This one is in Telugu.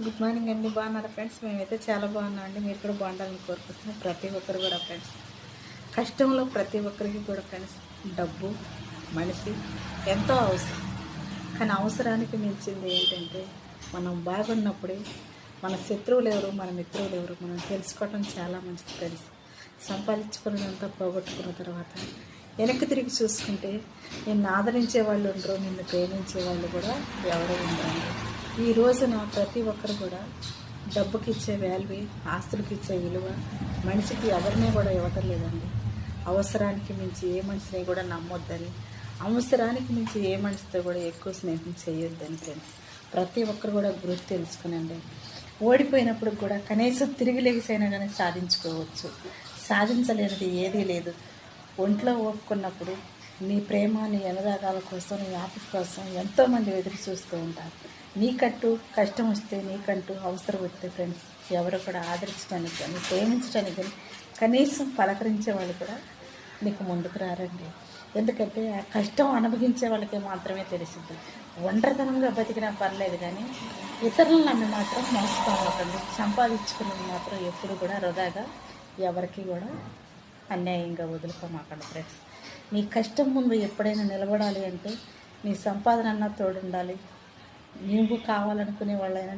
గుడ్ మార్నింగ్ అండి. బాగున్నారా ఫ్రెండ్స్? మేమైతే చాలా బాగున్నాం అండి. మీరు కూడా బాగుండాలని కోరుకుంటున్నాం. ప్రతి ఒక్కరు కూడా ఫ్రెండ్స్, కష్టంలో ప్రతి ఒక్కరికి కూడా ఫ్రెండ్స్ డబ్బు మనిషి ఎంతో అవసరం. కానీ అవసరానికి మించింది ఏంటంటే మనం బాగున్నప్పుడే మన శత్రువులు ఎవరు, మన మిత్రులు ఎవరు మనం తెలుసుకోవటం చాలా మంచిది ఫ్రెండ్స్. సంపాదించుకున్నదంతా పోగొట్టుకున్న తర్వాత వెనక్కి తిరిగి చూసుకుంటే నిన్ను ఆదరించే వాళ్ళు ఉండరు, నిన్ను ప్రేమించే వాళ్ళు కూడా ఎవరు ఉండరు. ఈ రోజున ప్రతి ఒక్కరు కూడా డబ్బుకి ఇచ్చే వాల్యూ, ఆస్తులకి ఇచ్చే విలువ మనిషికి ఎవరిని కూడా ఇవ్వటం లేదండి. అవసరానికి మించి ఏ మనిషిని కూడా నమ్మొద్దని, అవసరానికి మించి ఏ మనిషితో కూడా ఎక్కువ స్నేహం చేయొద్దని ఫ్రెండ్స్ ప్రతి ఒక్కరు కూడా గురించి తెలుసుకునండి. ఓడిపోయినప్పుడు కూడా కనీసం తిరిగి లెగిసైనా కానీ సాధించుకోవచ్చు. సాధించలేనిది ఏదీ లేదు. ఒంట్లో ఓపుకున్నప్పుడు నీ ప్రేమ, నీ అనురాగాల కోసం, నీ ఆఫీస్ కోసం ఎంతోమంది ఎదురు చూస్తూ ఉంటారు. నీకంటూ కష్టం వస్తే, నీకంటూ అవసరం వస్తే ఫ్రెండ్స్ ఎవరు కూడా ఆదరించడానికి కానీ ప్రేమించడానికి కానీ కనీసం పలకరించే వాళ్ళు కూడా నీకు ముందుకు రారండి. ఎందుకంటే ఆ కష్టం అనుభవించే వాళ్ళకి మాత్రమే తెలిసింది. ఒంటరితనంగా బతికినా పర్లేదు, కానీ ఇతరులను నమ్మి మాత్రం మోసపోవకండి. సంపాదించుకున్నది మాత్రం ఎప్పుడు కూడా వృధాగా ఎవరికి కూడా అన్యాయంగా వదులుకోమాకండి ఫ్రెండ్స్. నీ కష్టం ముందు ఎప్పుడైనా నిలబడాలి అంటే నీ సంపాదన అన్న తోడుండాలి. నువ్వు కావాలనుకునే వాళ్ళైనా